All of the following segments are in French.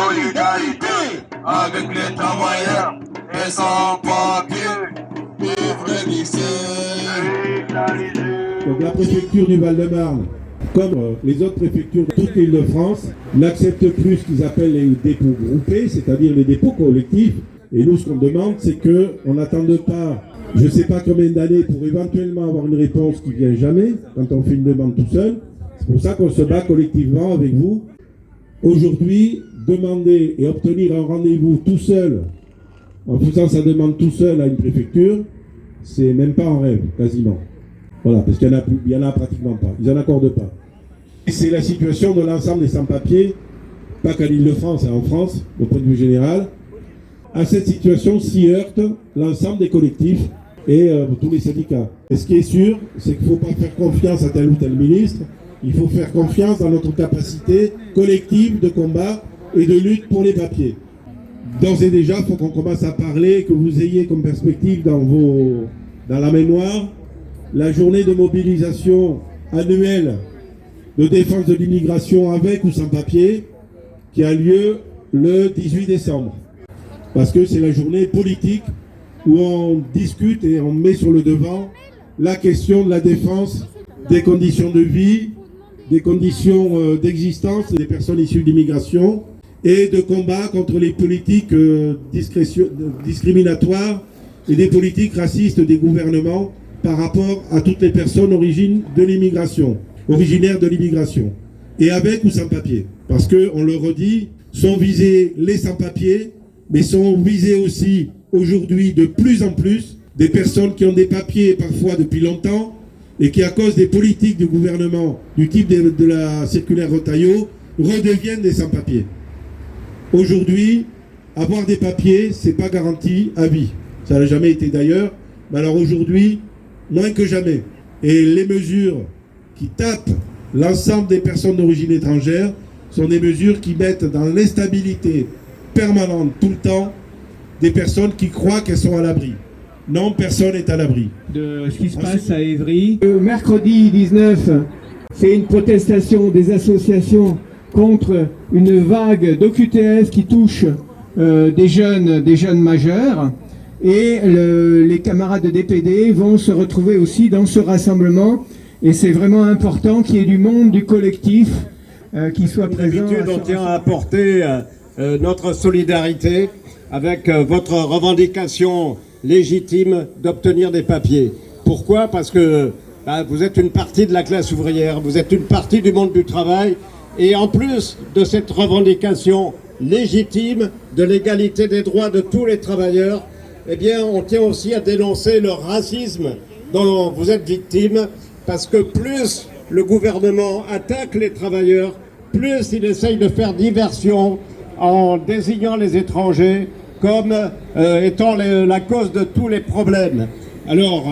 solidarité avec les travailleurs et sans papier. Donc la préfecture du Val-de-Marne, comme les autres préfectures de toute l'Île-de-France, n'accepte plus ce qu'ils appellent les dépôts groupés, c'est-à-dire les dépôts collectifs. Et nous, ce qu'on demande, c'est qu'on n'attende pas, je ne sais pas combien d'années, pour éventuellement avoir une réponse qui ne vient jamais, quand on fait une demande tout seul. C'est pour ça qu'on se bat collectivement avec vous. Aujourd'hui, demander et obtenir un rendez-vous tout seul, en faisant sa demande tout seul à une préfecture, c'est même pas un rêve, quasiment. Voilà, parce qu'il y en a pratiquement pas. Ils n'en accordent pas. Et c'est la situation de l'ensemble des sans-papiers, pas qu'en Île-de-France, en France, au point de vue général. À cette situation s'y heurte l'ensemble des collectifs et tous les syndicats. Et ce qui est sûr, c'est qu'il ne faut pas faire confiance à tel ou tel ministre. Il faut faire confiance dans notre capacité collective de combat et de lutte pour les papiers. D'ores et déjà, il faut qu'on commence à parler, que vous ayez comme perspective dans la mémoire la journée de mobilisation annuelle de défense de l'immigration avec ou sans papier qui a lieu le 18 décembre. Parce que c'est la journée politique où on discute et on met sur le devant la question de la défense des conditions de vie, des conditions d'existence des personnes issues d'immigration et de combat contre les politiques discriminatoires et des politiques racistes des gouvernements par rapport à toutes les personnes originaires de l'immigration, et avec ou sans papier. Parce que, on le redit, sont visés les sans-papiers, mais sont visés aussi aujourd'hui de plus en plus des personnes qui ont des papiers parfois depuis longtemps et qui, à cause des politiques du gouvernement, du type de la circulaire Retailleau, redeviennent des sans-papiers. Aujourd'hui, avoir des papiers, c'est pas garanti à vie. Ça n'a jamais été d'ailleurs, mais alors aujourd'hui, moins que jamais. Et les mesures qui tapent l'ensemble des personnes d'origine étrangère sont des mesures qui mettent dans l'instabilité permanente, tout le temps, des personnes qui croient qu'elles sont à l'abri. Non, personne n'est à l'abri. De ce qui se passe à Évry. Mercredi 19, c'est une protestation des associations contre une vague d'OQTF qui touche des jeunes majeurs. Et les camarades de DPD vont se retrouver aussi dans ce rassemblement. Et c'est vraiment important qu'il y ait du monde, du collectif, qui soit présent. D'habitude, on tient à apporter notre solidarité avec votre revendication légitime d'obtenir des papiers. Pourquoi? Parce que vous êtes une partie de la classe ouvrière, vous êtes une partie du monde du travail. Et en plus de cette revendication légitime de l'égalité des droits de tous les travailleurs, eh bien, on tient aussi à dénoncer le racisme dont vous êtes victime, parce que plus le gouvernement attaque les travailleurs, plus il essaye de faire diversion en désignant les étrangers comme étant la cause de tous les problèmes. Alors,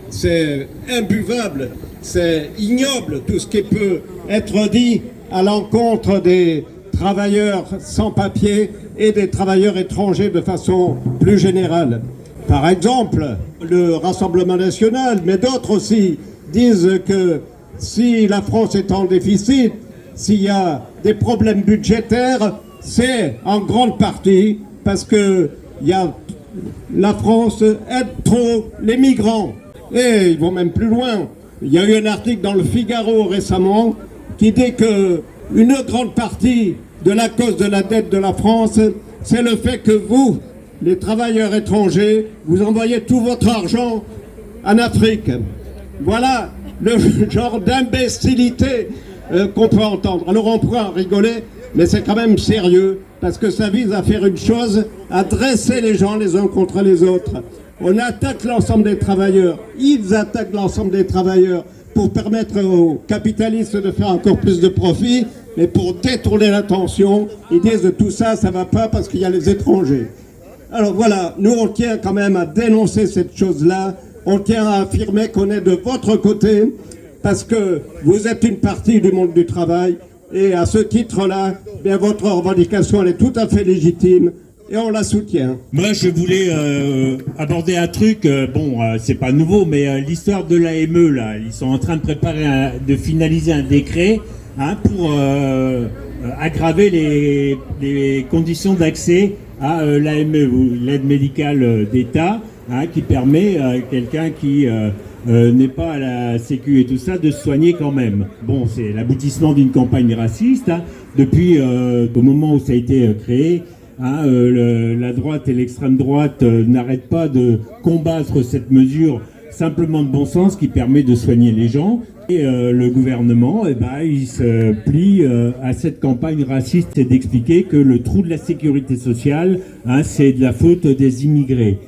c'est imbuvable, c'est ignoble tout ce qui peut être dit à l'encontre des travailleurs sans papier et des travailleurs étrangers de façon plus générale. Par exemple, le Rassemblement national, mais d'autres aussi, disent que si la France est en déficit, s'il y a des problèmes budgétaires, c'est en grande partie parce que la France aide trop les migrants. Et ils vont même plus loin. Il y a eu un article dans le Figaro récemment qui dit que une grande partie de la cause de la dette de la France, c'est le fait que vous, les travailleurs étrangers, vous envoyez tout votre argent en Afrique. Voilà le genre d'imbécilité qu'on peut entendre. Alors on pourra en rigoler, mais c'est quand même sérieux, parce que ça vise à faire une chose, à dresser les gens les uns contre les autres. On attaque l'ensemble des travailleurs, ils attaquent l'ensemble des travailleurs pour permettre aux capitalistes de faire encore plus de profit, mais pour détourner l'attention, ils disent tout ça, ça va pas parce qu'il y a les étrangers. Alors voilà, nous on tient quand même à dénoncer cette chose-là, on tient à affirmer qu'on est de votre côté, parce que vous êtes une partie du monde du travail, et à ce titre-là, bien votre revendication elle est tout à fait légitime, et on la soutient. Moi, je voulais aborder un truc, c'est pas nouveau, mais l'histoire de l'AME, là, ils sont en train de préparer, de finaliser un décret pour aggraver les conditions d'accès à l'AME, l'aide médicale d'État, hein, qui permet à quelqu'un qui n'est pas à la Sécu et tout ça de se soigner quand même. Bon, c'est l'aboutissement d'une campagne raciste. Hein. Depuis au moment où ça a été créé, hein, la droite et l'extrême droite n'arrêtent pas de combattre cette mesure simplement de bon sens qui permet de soigner les gens. Et le gouvernement, il se plie à cette campagne raciste et d'expliquer que le trou de la sécurité sociale, hein, c'est de la faute des immigrés.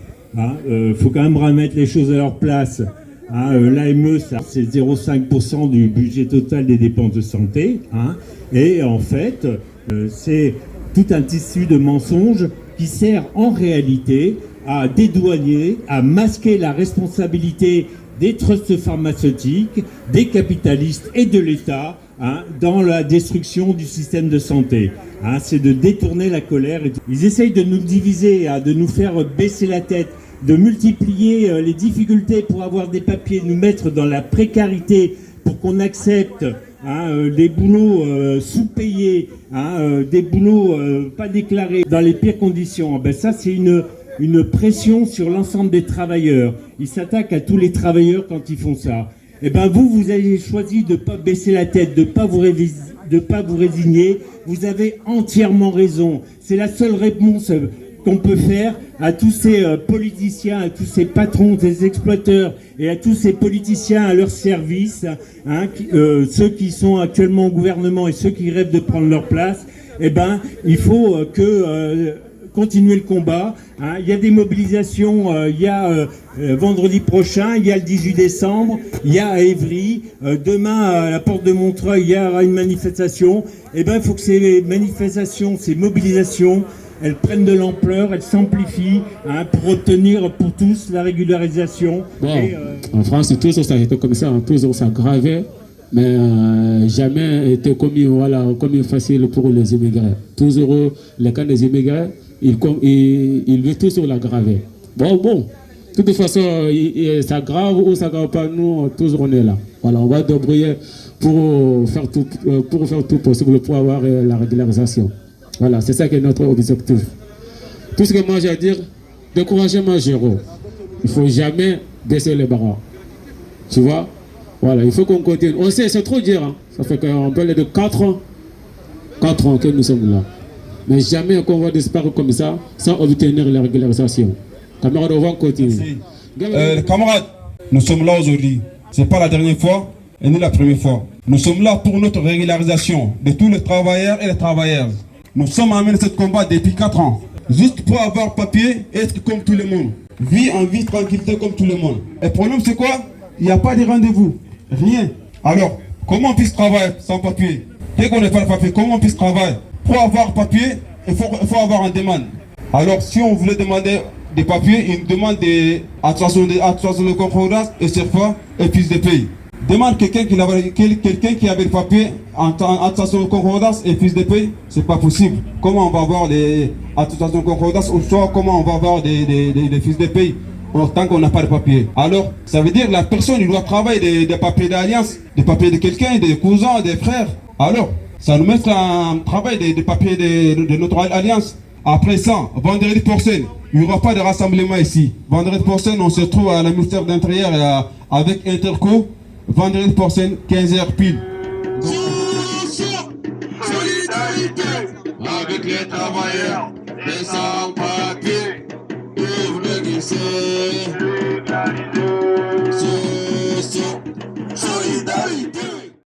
Faut quand même remettre les choses à leur place. Hein, l'AME, c'est 0,5% du budget total des dépenses de santé. Hein, et en fait, c'est tout un tissu de mensonges qui sert en réalité à dédouaner, à masquer la responsabilité des trusts pharmaceutiques, des capitalistes et de l'État, hein, dans la destruction du système de santé. Hein, c'est de détourner la colère. Ils essayent de nous diviser, hein, de nous faire baisser la tête, de multiplier les difficultés pour avoir des papiers, de nous mettre dans la précarité pour qu'on accepte, hein, des boulots sous-payés, hein, des boulots pas déclarés dans les pires conditions. Ben ça, c'est une pression sur l'ensemble des travailleurs. Ils s'attaquent à tous les travailleurs quand ils font ça. Eh ben vous avez choisi de pas baisser la tête, de pas vous résigner. Vous avez entièrement raison. C'est la seule réponse qu'on peut faire à tous ces politiciens, à tous ces patrons, ces exploiteurs et à tous ces politiciens à leur service, hein, ceux qui sont actuellement au gouvernement et ceux qui rêvent de prendre leur place. Eh ben, il faut continuer le combat. Hein. Il y a des mobilisations, il y a vendredi prochain, il y a le 18 décembre, il y a à Évry, demain à la porte de Montreuil, il y aura une manifestation. Eh ben, il faut que ces manifestations, ces mobilisations, elles prennent de l'ampleur, elles s'amplifient, hein, pour obtenir pour tous la régularisation. Bon, et, en France, toujours ça a été comme ça, toujours ça gravait, mais jamais été commis facile pour les immigrés. Toujours les cas des immigrés, ils veulent toujours l'aggraver. Bon, de toute façon, ça grave ou ça grave pas, nous, toujours on est là. Voilà, on va débrouiller pour faire tout possible pour avoir la régularisation. Voilà, c'est ça qui est notre objectif. Tout ce que moi j'ai à dire, découragement zéro. Il ne faut jamais baisser les bras. Tu vois? Voilà, il faut qu'on continue. On sait, c'est trop dire. Hein. Ça fait qu'on parle de 4 ans. 4 ans que nous sommes là. Mais jamais qu'on va disparaître comme ça sans obtenir la régularisation. Camarades, on va continuer. Camarades, nous sommes là aujourd'hui. Ce n'est pas la dernière fois et ni la première fois. Nous sommes là pour notre régularisation de tous les travailleurs et les travailleuses. Nous sommes amenés à ce combat depuis 4 ans. Juste pour avoir papier, être comme tout le monde. Vie en vie, tranquillité comme tout le monde. Et le problème c'est quoi? Il n'y a pas de rendez-vous. Rien. Alors, comment on puisse travailler sans papier? Dès qu'on n'a pas de papier, comment on puisse travailler? Pour avoir papier, il faut avoir une demande. Alors, si on voulait demander des papiers, une demande d'attestation de concordance et CFA et fiche de paye. Demande quelqu'un qui avait le papier en attestation de concordance et fiche de paye, c'est pas possible. Comment on va avoir des attestations de concordance ou soit comment on va avoir des fiches de paye tant qu'on n'a pas de papier? Alors, ça veut dire que la personne il doit travailler des papiers d'alliance, des papiers de quelqu'un, des cousins, des frères. Alors, ça nous met en travail des papiers de notre alliance. Après ça, vendredi prochain, il n'y aura pas de rassemblement ici. Vendredi prochain, on se trouve à la ministère de l'Intérieur avec Interco. Vendredi prochain, 15h pile. Solidarité avec les travailleurs, les sans-papiers, pour le lycée.